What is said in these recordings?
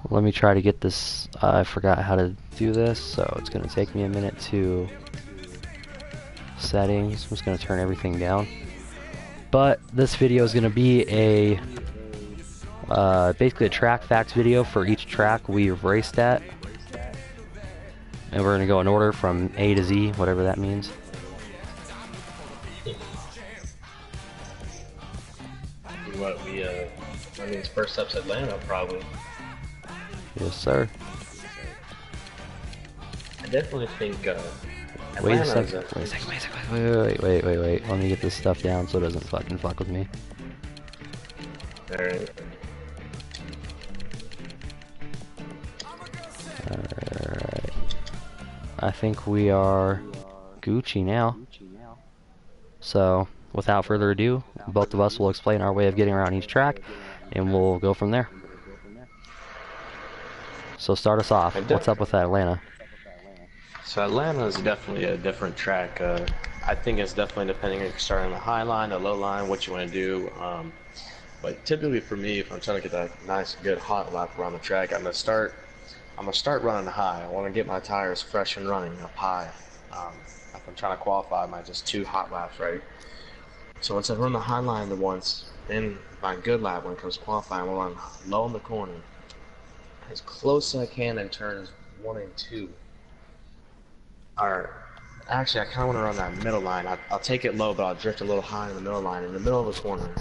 Let me try to get this. I forgot how to do this, so it's going to take me a minute to settings. I'm just going to turn everything down. But this video is going to be a basically a track facts video for each track we've raced at. And we're going to go in order from A to Z, whatever that means. What I mean, first up's Atlanta, probably. Yes, sir. I definitely think Wait a Atlanta second. Wait. Let me get this stuff down so it doesn't fucking fuck with me. Alright. Alright. I think we are Gucci now. So, without further ado, both of us will explain our way of getting around each track, and we'll go from there. So start us off. What's up with Atlanta? So Atlanta is definitely a different track. I think it's definitely depending if you're starting on the high line, the low line, what you want to do. But typically for me, if I'm trying to get that nice, good hot lap around the track, I'm gonna start running high. I want to get my tires fresh and running up high. If I'm trying to qualify my just 2 hot laps, right? So once I run the high line then my good lap when it comes to qualifying, I'll run low in the corner, as close as I can in turns 1 and 2. Or actually, I kind of want to run that middle line. I'll take it low, but I'll drift a little high in the middle line, in the middle of the corner.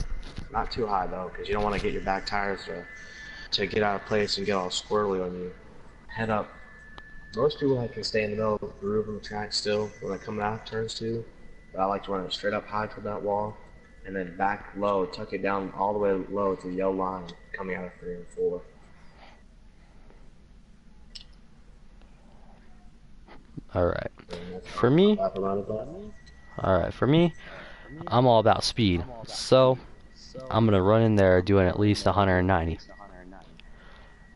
Not too high though, because you don't want to get your back tires to get out of place and get all squirrely on you. Head up. Most people like to stay in the middle of the groove on the track still when they're coming out of turns 2. But I like to run it straight up high to that wall, and then back low, tuck it down all the way low to the yellow line coming out of 3 and 4. Alright. For me, I'm all about speed. So, I'm going to run in there doing at least 190.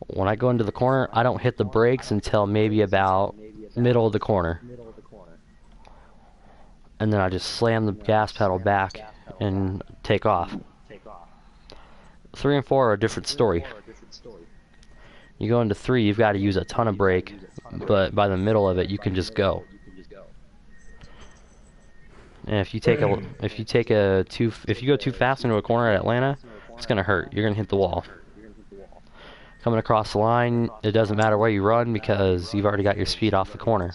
When I go into the corner, I don't hit the brakes until maybe about middle of the corner. And then I just slam the gas pedal back and take off. 3 and 4 are a different story. You go into 3, you've got to use a ton of brake, but by the middle of it, you can just go. And if you go too fast into a corner at Atlanta, it's gonna hurt. You're gonna hit the wall. Coming across the line, it doesn't matter where you run because you've already got your speed off the corner.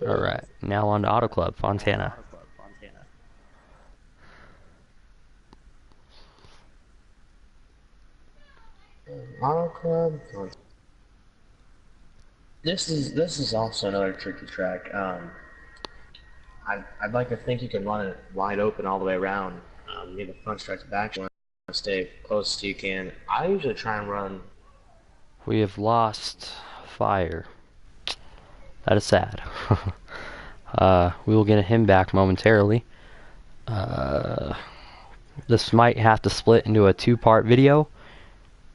Alright, now on to Auto Club, Fontana. Auto Club. This is also another tricky track. I'd like to think you can run it wide open all the way around. You need the front stretch back. You want to stay close as you can. I usually try and run. We have lost fire. That is sad. We will get him back momentarily. This might have to split into a 2-part video.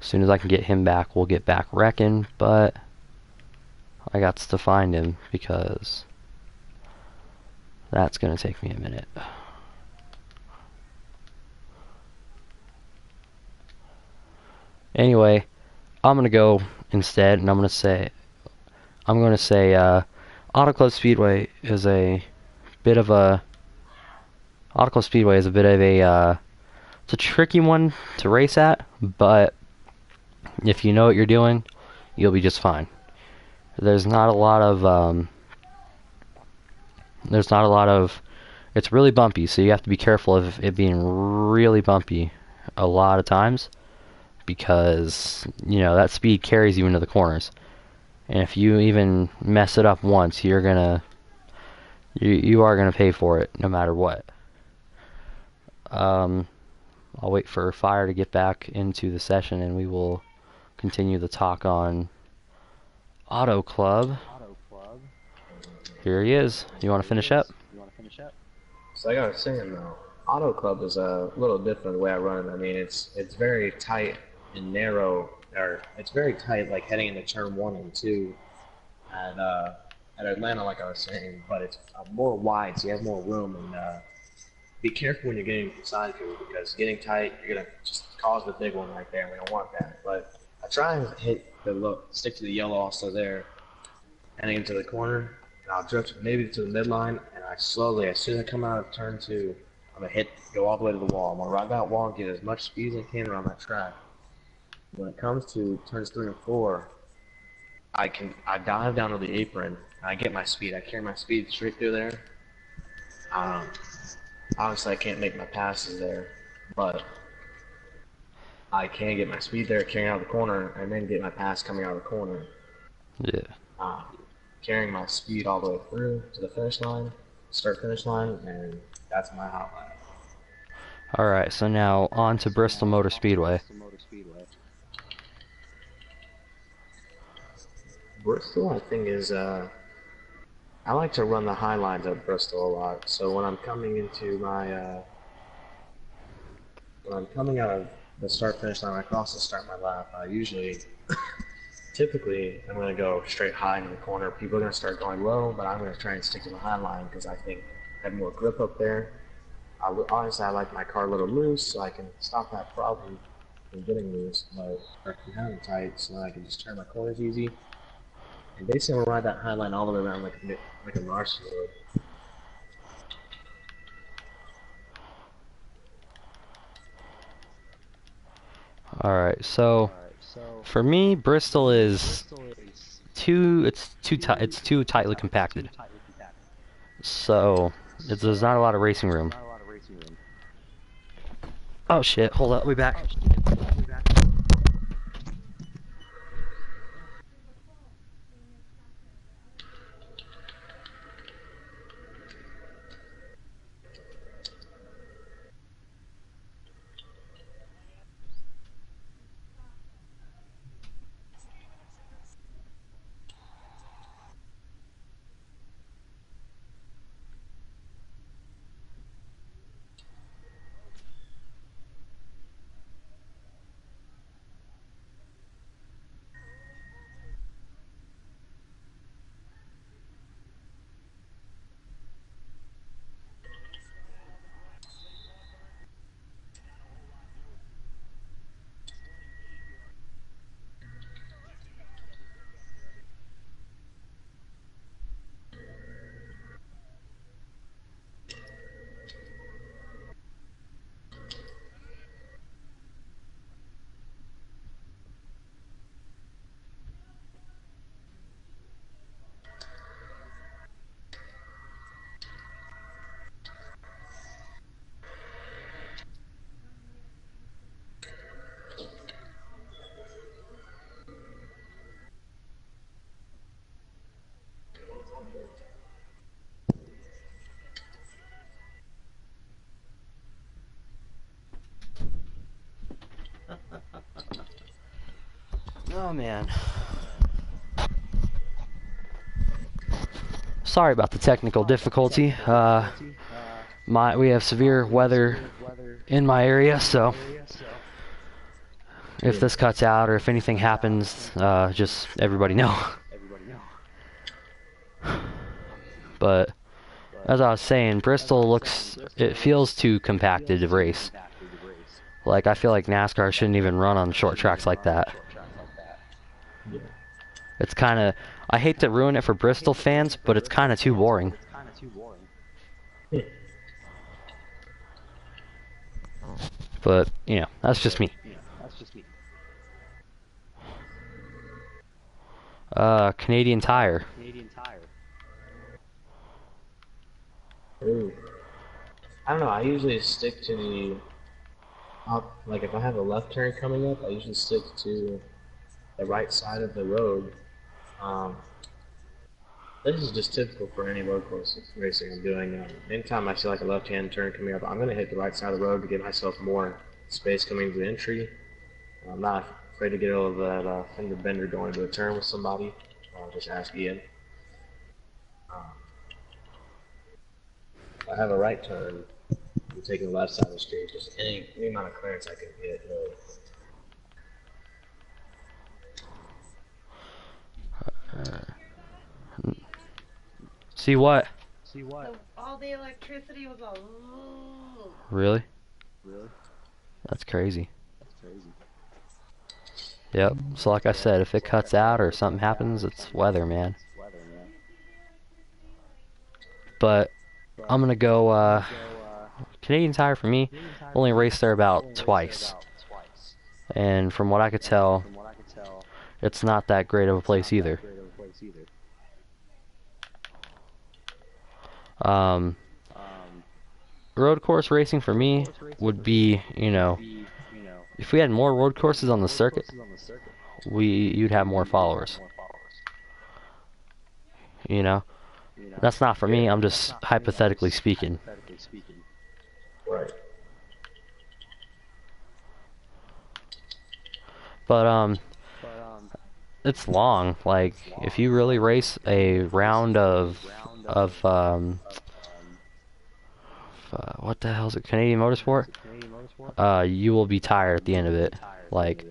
As soon as I can get him back, we'll get back wrecking, but I got to find him because that's going to take me a minute. Anyway, I'm going to go instead, and I'm going to say Auto Club Speedway is a bit of a it's a tricky one to race at, but if you know what you're doing, you'll be just fine. There's not a lot of it's really bumpy, so you have to be careful of it being really bumpy a lot of times, because that speed carries you into the corners, and if you even mess it up once, you are gonna pay for it no matter what. I'll wait for Fire to get back into the session, and we will continue the talk on Auto Club. Here he is. You want to finish up? So like I was saying though, Auto Club is a little different the way I run it. I mean, it's very tight and narrow, or it's very tight, like heading into turn 1 and 2 at Atlanta, like I was saying. But it's more wide, so you have more room, and be careful when you're getting inside field because getting tight, you're gonna just cause the big one right there. And we don't want that. But I try and stick to the yellow also there, heading into the corner, and I'll drift maybe to the midline, and I slowly, as soon as I come out of turn two, I'm gonna go all the way to the wall. I'm gonna ride that wall and get as much speed as I can around that track. When it comes to turns 3 and 4, I dive down to the apron, and I get my speed. I carry my speed straight through there. Um, Obviously, I can't make my passes there, but I can get my speed there, carrying out of the corner, and then get my pass coming out of the corner. Yeah. Um, Carrying my speed all the way through to the finish line, start finish line, and that's my highlight. All right. So now on to Bristol Motor Speedway. Bristol, I think, is I like to run the high lines at Bristol a lot. So when I'm coming into when I'm coming out of the start finish line, I cross the start my lap. I typically, I'm going to go straight high into the corner. People are going to start going low, but I'm going to try and stick to the high line because I think I have more grip up there. Honestly, I like my car a little loose so I can stop that problem from getting loose, but I can have it tight so I can just turn my corners easy. And basically, I'm going to ride that high line all the way around like a Larson would. All right. So for me, Bristol is it's too tightly compacted. So there's not a lot of racing room. Oh shit! Hold up, we back. Oh man. Sorry about the technical difficulty. We have severe weather in my area, so if this cuts out or if anything happens, just everybody know. But as I was saying, it feels too compacted to race. Like, I feel like NASCAR shouldn't even run on short tracks like that. Yeah. It's kind of, I hate to ruin it for Bristol fans, but it's kind of too boring. But, you know, that's just me. Canadian Tire. Ooh. I don't know. I usually stick to the like if I have a left turn coming up, I usually stick to the right side of the road. Um, this is just typical for any road course racing I'm doing. Anytime I see like a left-hand turn coming up, I'm going to hit the right side of the road to give myself more space coming into the entry. I'm not afraid to get over that fender bender going into a turn with somebody. I'll just ask Ian. If I have a right turn, I'm taking the left side of the street. Just any amount of clearance I can get, really. See what? All the electricity was all. Ooh. Really? That's crazy. Yep. So like I said, if it cuts out or something happens, it's weather, man. But I'm gonna go Canadian Tire for me. Only raced there about twice, and from what I could tell, it's not that great of a place either. Um, road course racing for me would be, if we had more road courses on the circuit, you'd have more followers. You know, that's not for me. Yeah. I'm just hypothetically speaking. Right. But it's long. Like if you really race a round of what the hell is it? Canadian Motorsport? You will be tired at the end of it. Like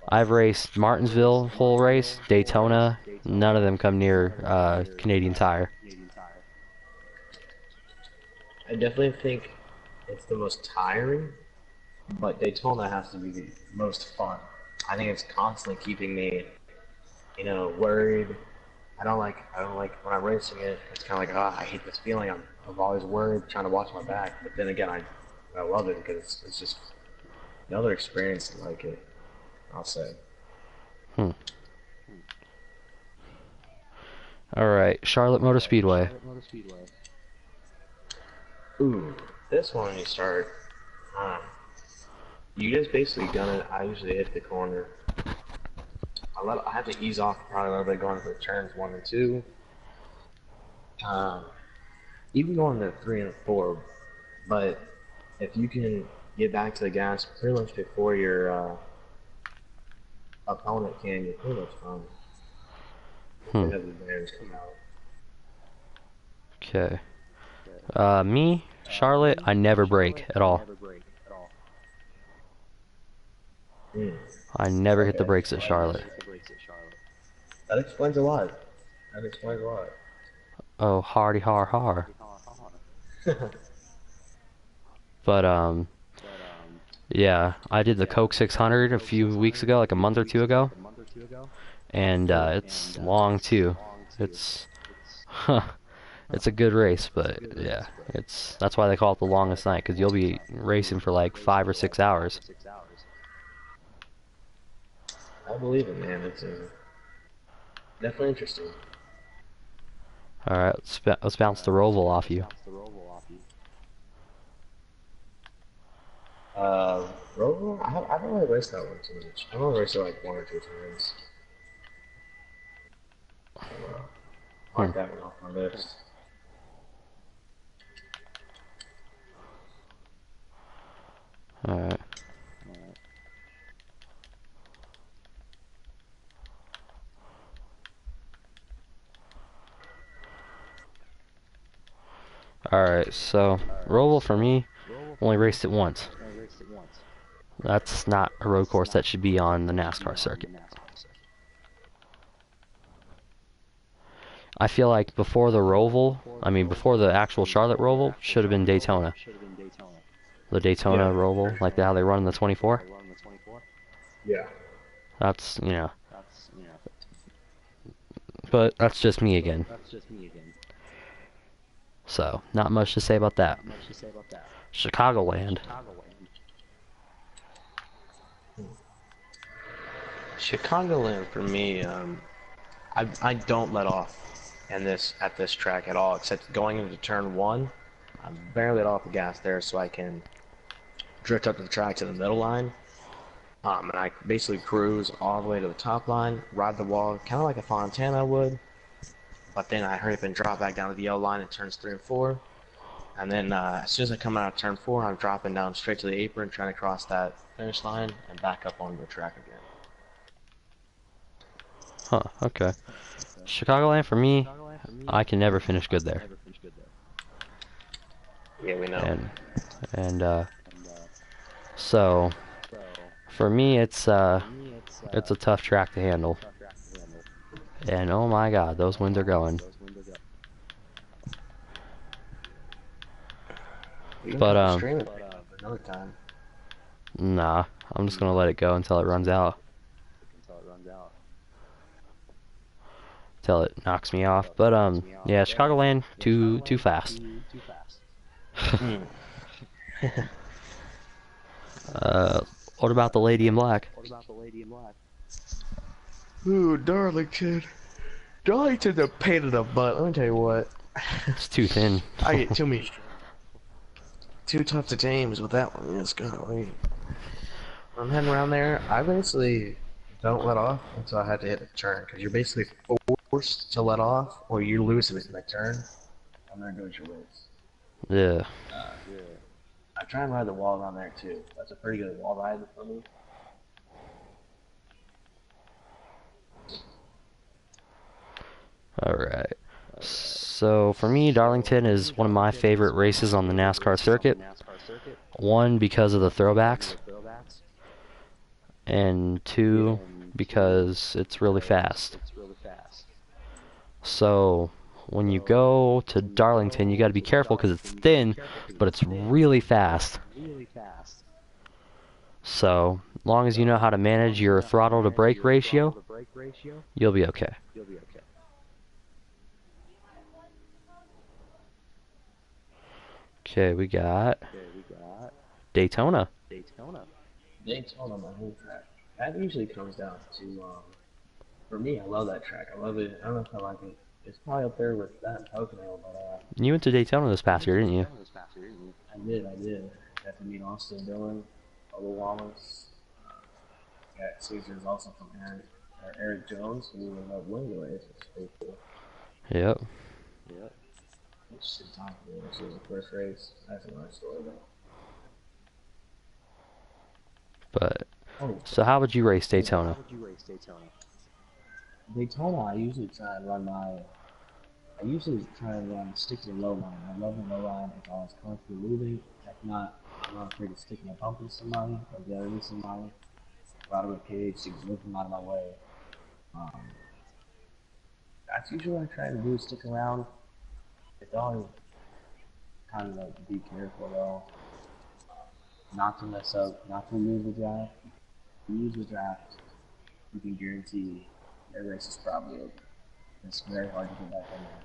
I've raced Martinsville whole race, Daytona. None of them come near Canadian Tire. I definitely think it's the most tiring, but Daytona has to be the most fun. I think it's constantly keeping me, worried. I don't like when I'm racing it. It's kind of like, I hate this feeling. I'm always worried, trying to watch my back. But then again, I love it because it's just another experience like it. I'll say. Hmm. All right, Charlotte Motor Speedway. Ooh, this one you start. Um, you just basically gun it. I usually hit the corner. I have to ease off probably a little bit going for turns 1 and 2. Um, even going to 3 and 4. But if you can get back to the gas pretty much before your opponent can, you're pretty much fine. If Hmm. they have the advantage come out. Okay. Me, Charlotte, I never brake at all. Mm, I never hit the okay. brakes at Charlotte. That explains a lot. That explains a lot. Oh, hardy har har. But yeah, I did the Coke 600 a few weeks ago, like a month or two ago, and Cool. it's long too. It's, it's a good race, but yeah, that's why they call it the longest night, because you'll be racing for like 5 or 6 hours. I believe it, man. It's definitely interesting. All right, let's bounce the Roval off you. Rover, I haven't really raced that one too much. I've only raced it like 1 or 2 times. Hmm. Mark that one off my list. All right. All right. So Roval for me, only raced it once. That's not a road course that should be on the NASCAR circuit. I feel like before the Roval, before the actual Charlotte Roval, should have been Daytona. The Daytona Yeah, for Roval, like sure. how they run in the 24. Yeah. That's. But that's just me again. So, not much to say about that. Chicagoland. Chicagoland for me, I don't let off at this track at all, except going into turn 1. I barely let off the gas there so I can drift up the track to the middle line. And I basically cruise all the way to the top line, ride the wall, kind of like a Fontana would. But then I hurry up and drop back down to the yellow line in turns 3 and 4. And then as soon as I come out of turn 4, I'm dropping down straight to the apron, trying to cross that finish line and back up onto the track again. Huh, okay. Chicagoland for me, I can never finish good there. Yeah, we know. And so for me it's a tough track to handle. And oh my god, those winds are going. We can But probably stream it another time. nah, I'm just gonna let it go until it runs out. Till it knocks me off. But yeah, Chicagoland too fast. Mm. uh, what about the Lady in Black? Ooh, Darlington. Darlington's a pain in the butt. Let me tell you what. It's too thin. I get too tough to tames with that one. It's gonna wait. When I'm heading around there, I basically don't let off until I have to hit a turn because you're basically forced to let off or you're losing it in the turn. And there goes your race. Yeah. I try and ride the wall around there too. That's a pretty good wall ride for me. All right. So for me, Darlington is one of my favorite races on the NASCAR circuit. One, because of the throwbacks, and two, because it's really fast. So when you go to Darlington, you got to be careful because it's thin, but it's really fast. So long as you know how to manage your throttle to brake ratio, you'll be okay. Okay, we got Daytona. Daytona, my home track. That usually comes down to, for me, I love that track. I love it. I don't know if I like it. It's probably up there with that and Pocono, but You went to Daytona this past year, didn't you? I did. Got to meet Austin Dillon, Ola Wallace. Got Caesar's also from Eric Jones, who ended up winning the race, which is pretty cool. Yep. Interesting time for me. This was the first race. That's another story, though. But Oh, so how would you race Daytona? Daytona, I usually try and stick to the low line. I love the low line. It's always constantly moving. If not, I'm not afraid of sticking a bump into somebody or getting into somebody. Go out of a cage, to move them out of my way. Um, that's usually what I try to do, stick around. It's always kind of like be careful though. Not to mess up, not to lose the draft. If you lose the draft, you can guarantee their race is probably over. It's very hard to get back in there.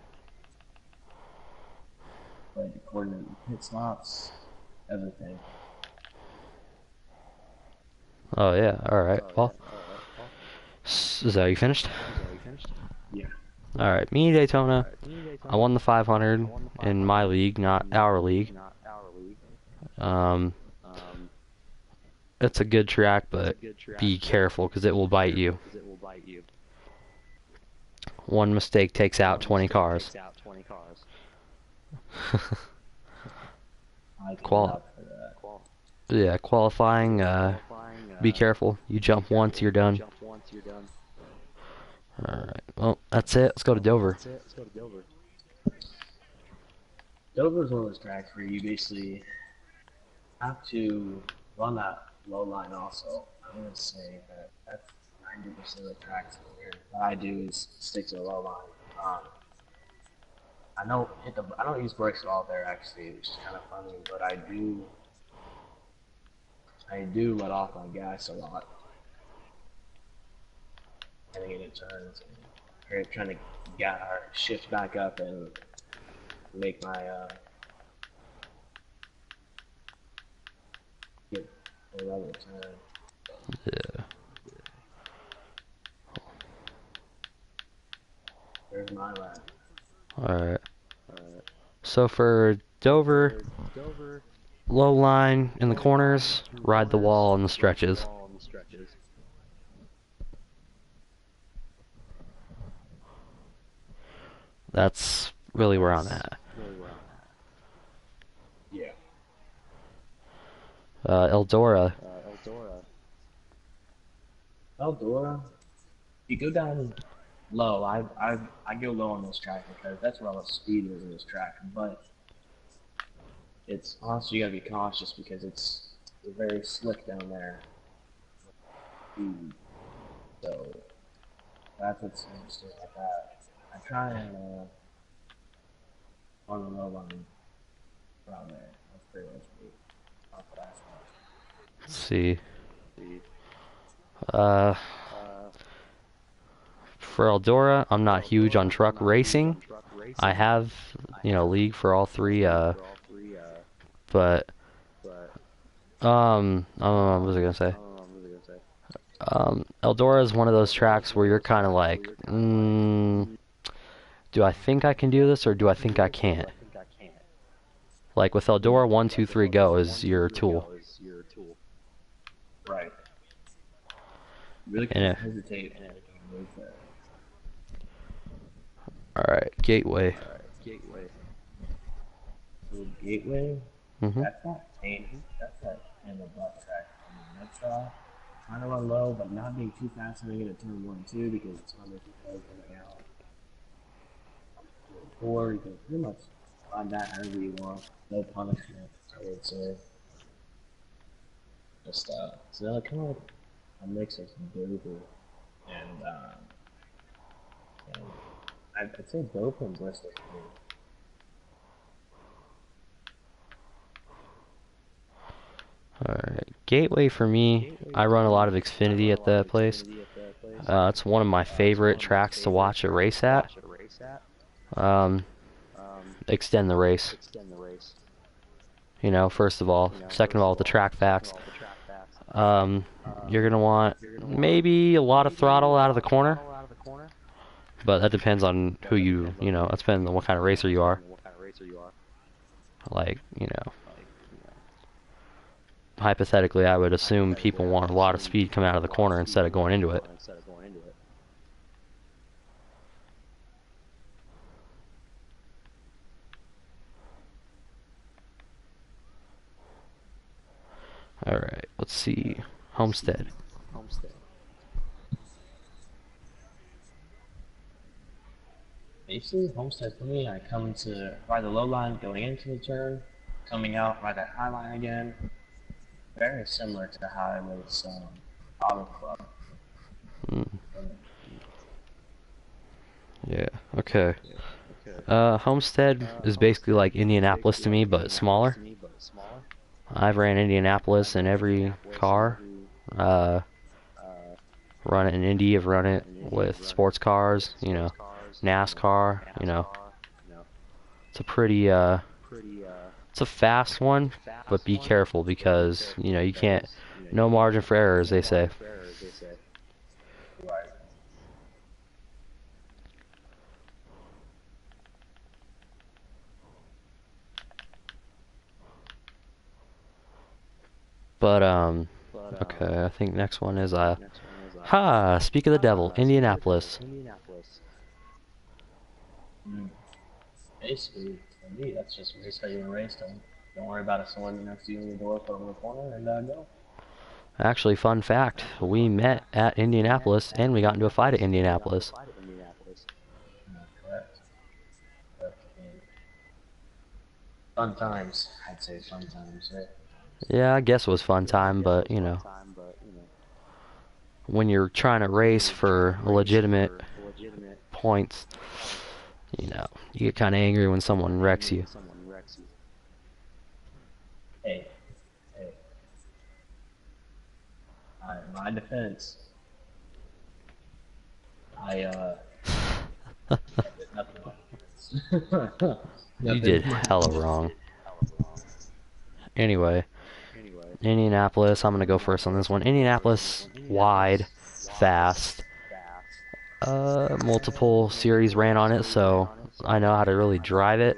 But the coordinate pit stops, everything. Oh yeah. All right. Well, is that you finished? Yeah. All right. Me Daytona. I won the 500 in my league, not our league. Um, it's a good track, but be careful because it will bite you. One mistake takes out 20 cars. I can Qual vouch for that. yeah, qualifying, be careful. You jump once, you're done. Alright, well, that's it. Let's go to Dover. Dover is one of those tracks where you basically have to run that low line also. I'm going to say that that's 90% of the tracks in here. What I do is stick to the low line. I don't use brakes at all there actually, which is kind of funny, but I do let off my gas a lot. Heading into turns and trying to shift back up and make my get a level turn. Yeah. There's my lap. Alright. So for Dover, low line in the corners, ride the wall on the stretches. That's really where I'm at. Yeah. Eldora. Eldora, you go down low. I go low on this track because that's where all the speed is in this track. But it's honestly, you gotta be cautious because it's very slick down there. So that's what's interesting about that. I try and on the low line around there. Let's see. Uh, for Eldora, I'm not huge on truck racing. I have, league for all three. But what was I gonna say? Eldora is one of those tracks where you're kind of like, do I think I can do this or do I think I can't? Like with Eldora, 1, 2, 3, go is your tool. Right. Really And can't hesitate and move there. all right, Gateway. So Gateway, Mhm. that's not tame. That's that in the butt track. I mean, that's trying to run low, but not being too fast when you get a turn 1 and 2 because it's not making play coming out. Or you can pretty much ride that however you want. No punishment, I would say. Just so kind of like a mix of Dover and I'd say Dover and Bristol for me. Alright, Gateway for me, I run a lot of Xfinity at that place. It's one of my favorite tracks to watch a race at. Extend the race. First of all. Second of all, with the track facts. You're going to want maybe a lot of throttle out of the corner. But that depends on who that depends on what kind of racer you are. Like, hypothetically, I would assume people want a lot of speed coming out of the corner instead of going into it. Alright, let's see. Homestead. Basically, Homestead for me, I come to ride the low line going into the turn, coming out, ride that high line again. Very similar to how I was Auto Club. Yeah, okay. Homestead is basically like Indianapolis to me, but smaller. I've ran Indianapolis in every car. Run it in Indy, I've run it with sports cars, NASCAR, It's a pretty, it's a fast one, but be careful because, you can't, no margin for error, as they say. But, okay, I think next one is, speak of the devil, Indianapolis. Basically, for me, that's just race how you want to race. Don't worry about if someone next to you in the door, put them in the corner, and go. Actually, fun fact, we met at Indianapolis, and we got into a fight at Indianapolis. Correct. Fun times. I'd say fun times, right? Yeah, I guess it was fun time, but, when you're trying to race for legitimate points, you get kind of angry when someone wrecks you. Hey. My defense. I did nothing. You did hella wrong. Anyway, Indianapolis, I'm going to go first on this one. Indianapolis, wide, fast. Multiple series ran on it, so I know how to really drive it.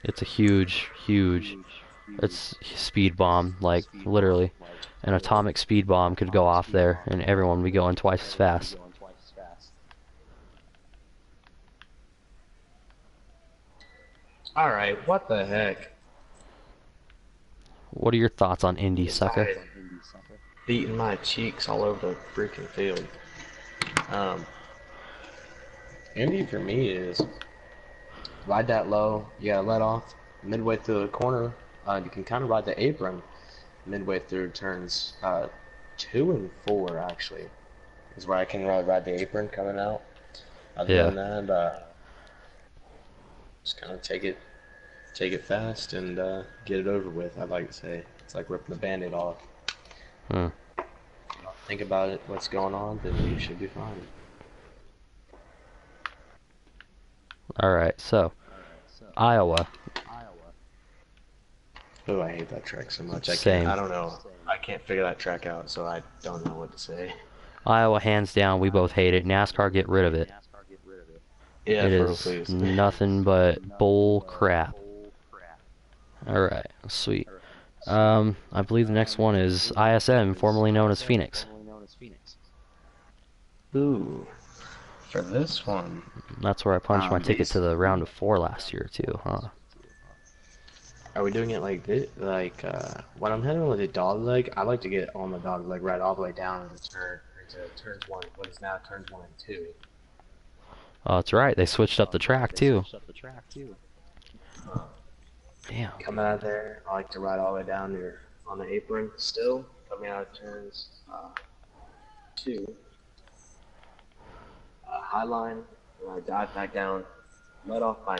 It's a huge, it's speed bomb, like literally. An atomic speed bomb could go off there, and everyone would be going twice as fast. Alright, what the heck? What are your thoughts on Indy, sucker? Beating my cheeks all over the freaking field. Indy for me is ride that low, you gotta let off midway through the corner. You can kind of ride the apron midway through turns 2 and 4 actually is where I can really ride the apron coming out. Other than that, just kind of take it take it fast and get it over with. I'd like to say it's like ripping the Band-Aid off. Hmm. Think about it, what's going on, then you should be fine. Alright, so Iowa. Oh, I hate that track so much. Same. I don't know. I can't figure that track out, so I don't know what to say. Iowa, hands down, we both hate it. NASCAR, get rid of it. Yeah, It for real, is please. nothing but bull crap. Alright, sweet. I believe the next one is ISM, formerly known as Phoenix. Ooh, for this one, That's where I punched my ticket to the round of 4 last year, too, huh? are we doing it like this? Like, when I'm heading with a dog leg, I like to get on the dog leg right all the way down to turns 1, what is now turns 1 and 2. Oh, that's right, they switched up the track, too. Damn. Coming out of there, I like to ride all the way down there on the apron still, coming out of turns 2. High line, and I dive back down, let off my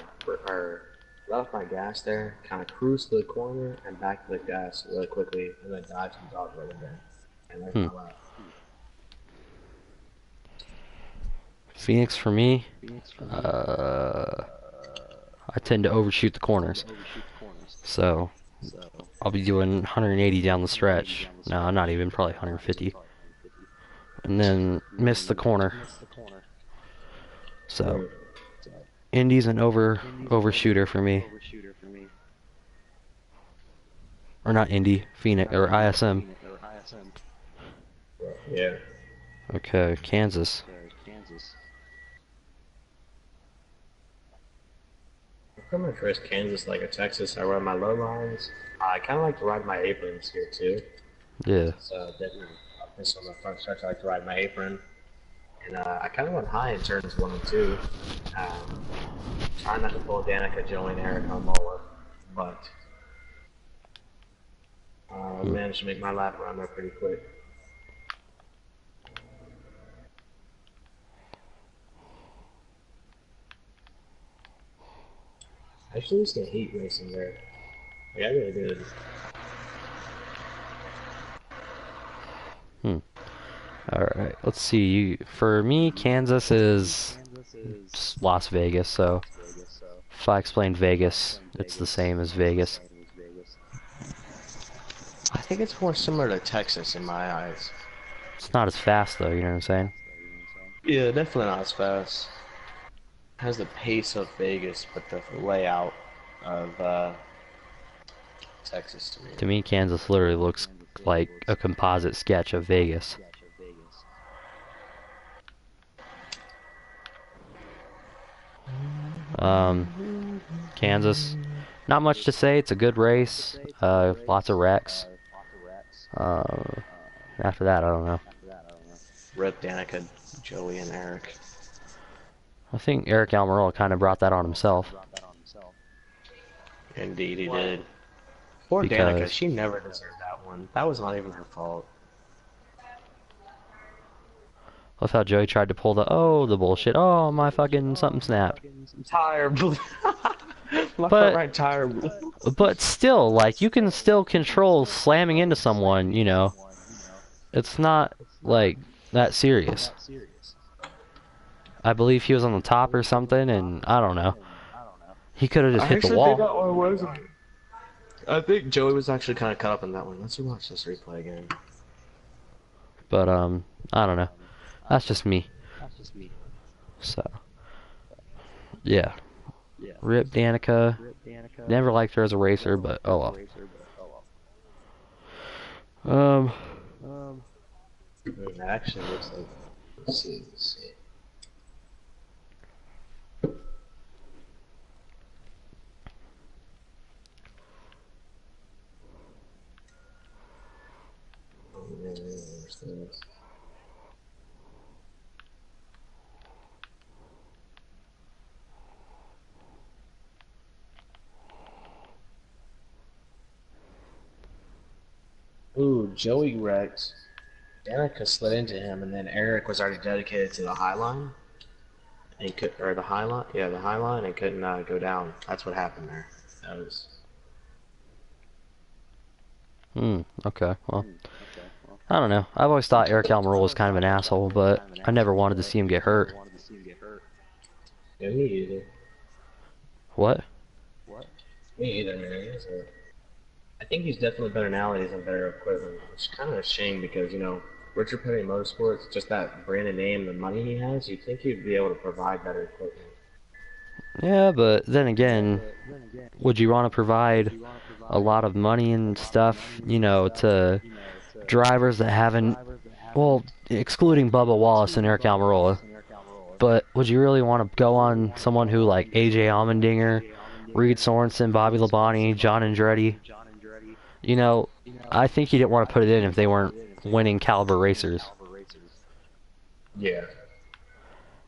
gas there, kind of cruise to the corner and back to the gas really quickly, and then dive to the dog leg again, and make my lap. Phoenix for me, I tend to overshoot the corners. So, I'll be doing 180 down the stretch. No, not even, probably 150. And then miss the corner. So, Indy's an overshooter for me. Or not Indy, Phoenix, or ISM. Yeah. Okay, Kansas. I'm pretty much race Kansas like a Texas. I ride my low lines. I kind of like to ride my aprons here too. Yeah. So definitely, this on the front stretch, I like to ride my apron. And I kind of went high in turns 1 and 2. Trying not to pull Danica, Joey, and Eric on Mola, but I managed to make my lap around there pretty quick. I actually used to hate racing there. Like, I really did. Alright, let's see. For me, Kansas is just Las Vegas, so if I explain Vegas, it's the same as Vegas. I think it's more similar to Texas in my eyes. It's not as fast, though, you know what I'm saying? Yeah, definitely not as fast. Has the pace of Vegas, but the layout of Texas to me. To me, Kansas literally looks like a composite sketch of Vegas. Kansas, not much to say. It's a good race. Lots of wrecks. After that, I don't know. Rip Danica, Joey, and Eric. I think Eric Almirola kind of brought that on himself. Indeed, he did. Poor Because Danica, she never deserved that one. That was not even her fault. that's how Joey tried to pull the bullshit. Oh, my fucking something snapped. Tire blew. My But- front right tire blew. But still, like, you can still control slamming into someone, you know. It's not, like, that serious. I believe he was on the top or something, and I don't know. He could have just hit the wall. That one was. I think Joey was actually kind of caught up in that one. Let's watch this replay again. But, I don't know. That's just me. So, yeah. Rip Danica. Never liked her as a racer, but oh well. It actually looks like. Let's see. Ooh, Joey wrecked. Danica slid into him, and then Eric was already dedicated to the high line. And he could, or the high line, yeah, the high line, and couldn't go down. That's what happened there. That was. Okay. Well, I don't know. I've always thought Eric Almirola was kind of an asshole, but I never wanted to see him get hurt. Yeah, me either. What? Me either, man. I think he's definitely better nowadays and better equipment. It's kind of a shame because, Richard Petty Motorsports, just that branded name, the money he has, you'd think he'd be able to provide better equipment. Yeah, but then again, would you want to provide a lot of money and stuff, to drivers that haven't, well, excluding Bubba Wallace and Eric Almirola, but would you really want to go on someone who like AJ Allmendinger, Reed Sorensen, Bobby Labonte, John Andretti? I think you didn't want to put it in if they weren't winning caliber racers. Yeah.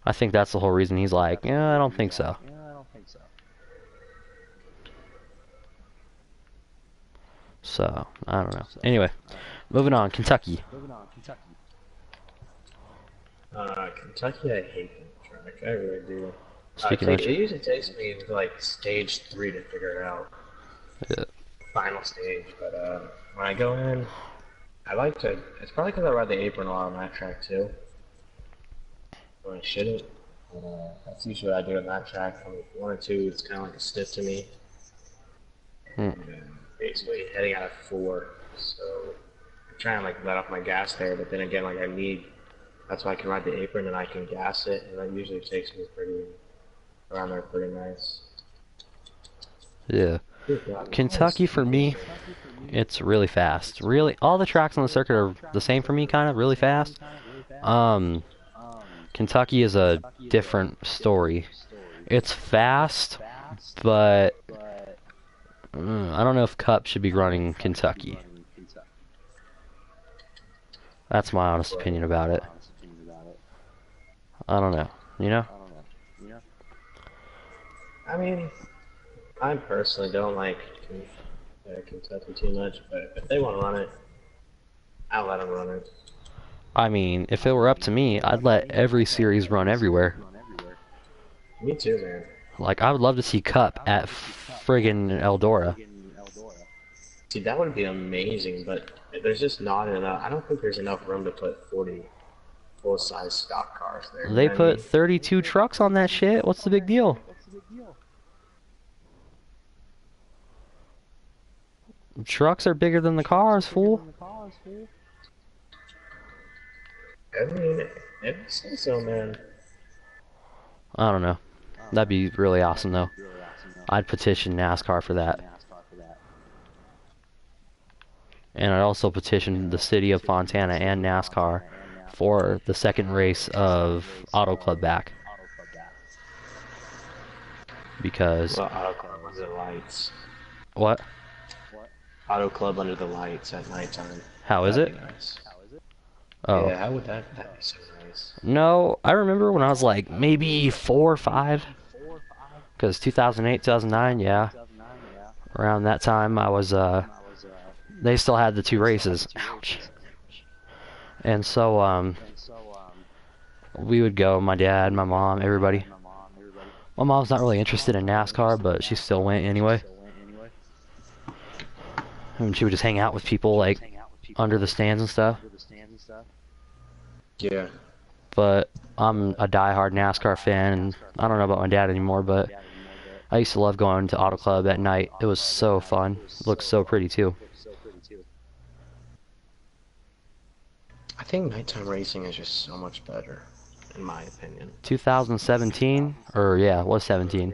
I think that's the whole reason he's like, yeah, I don't think so. So, I don't know. Anyway, moving on. Kentucky. Kentucky, I hate that track. I really do. Speaking of It which, usually takes me to like stage 3 to figure it out. yeah. Final stage, but when I go in, I like to. It's probably because I ride the apron a lot on that track too. When I shouldn't. That's usually what I do on that track. From 1 or 2, it's kind of like a stiff to me. And, basically heading out of 4, so I'm trying to like let off my gas there, but then again, like that's why I can ride the apron and I can gas it, and that usually takes me around there pretty nice. Yeah. Kentucky for me, it's really fast. Really, all the tracks on the circuit are the same for me, kind of really fast. Kentucky is a different story. It's fast, but I don't know if Cup should be running Kentucky. That's my honest opinion about it. I don't know. I mean, I personally don't like Kentucky too much, but if they want to run it, I'll let them run it. I mean, if it were up to me, I'd let every series run everywhere. Me too, man. Like, I would love to see Cup at friggin' Eldora. See, that would be amazing, but there's just not enough. I don't think there's enough room to put 40 full-size stock cars there. They put 32 trucks on that shit. What's the big deal? Trucks are bigger than the cars, fool. I mean, it seems so, man. I don't know. That'd be really awesome, though. I'd petition NASCAR for that. And I'd also petition the city of Fontana and NASCAR for the second race of Auto Club back. Because... Well, Auto Club under the lights. What? Auto Club under the lights at nighttime. How is it? Nice. Oh. Yeah, how would that be so nice? No, I remember when I was like maybe 4 or 5. Because 2008, 2009, yeah. Around that time, I was, they still had the 2 races. Ouch. And so, we would go, my dad, my mom, everybody. My mom's not really interested in NASCAR, but she still went anyway. And she would just hang out with people, like, under the stands and stuff. Yeah. But I'm a diehard NASCAR fan, and I don't know about my dad anymore, but I used to love going to Auto Club at night. It was so fun. It looked so pretty, too. I think nighttime racing is just so much better, in my opinion. 2017, or yeah, it was 17,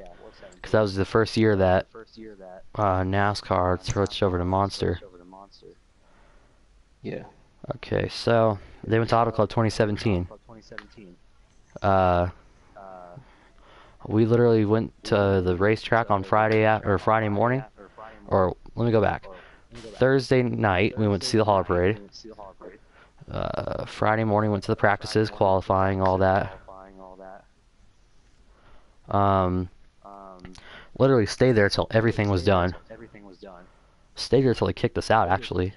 because that was the first year that NASCAR switched over to Monster. Yeah. Okay, so they went to Auto Club 2017. We literally went to the racetrack on Friday morning, or let me go back. Thursday night we went to see the Hall Parade. Friday morning went to the practices, qualifying, all that. Literally stayed there till everything was done. Stayed there till they kicked us out, actually.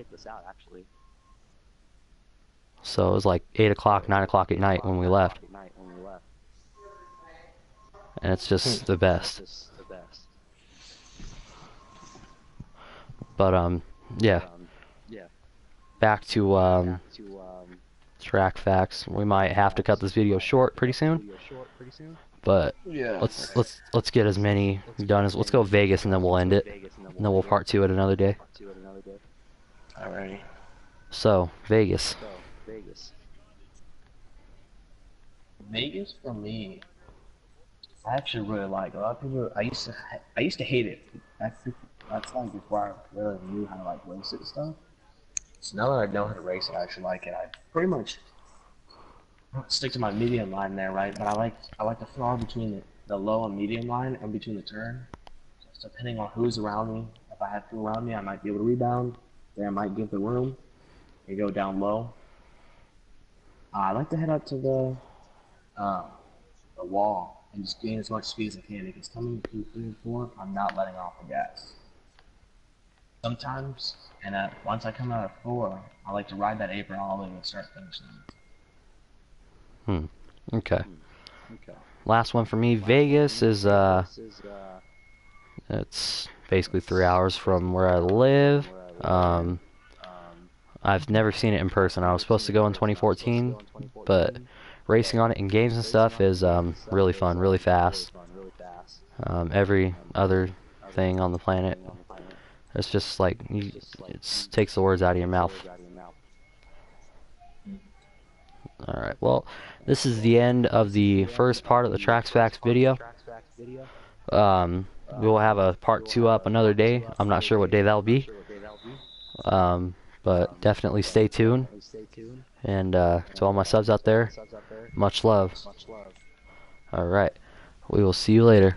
So it was like 8 o'clock, 9 o'clock at night when we left. And it's just the best. But yeah, back to track facts. We might have to cut this video short pretty soon, but Yeah. let's get as many done as let's go Vegas and then we'll end it, and then we'll part two it another day. Alrighty. So Vegas. Vegas for me, I actually really like. A lot of people, I used to hate it. That's like before I really knew how to like race it and stuff. So now that I know how to race it, I actually like it. I pretty much stick to my medium line there, right? But I like to fall between the low and medium line and between the turn. So depending on who's around me, if I have two around me, I might be able to rebound. Then I might give the room and go down low. I like to head up to the wall and just gain as much speed as I can. If it's coming through 3 and 4, I'm not letting off the gas. Sometimes, and once I come out of 4, I like to ride that apron all the way to start finishing. Okay. Last one for me. Vegas is it's basically 3 hours from where I live. I've never seen it in person. I was supposed to go in 2014, but racing on it in games and stuff is really fun, really fast. Every other thing on the planet, it's just like it takes the words out of your mouth. All right. Well, this is the end of the first part of the Tracks Facts video. We will have a part 2 up another day. I'm not sure what day that'll be. But definitely stay tuned. And to all my subs out there, much love. Alright, we will see you later.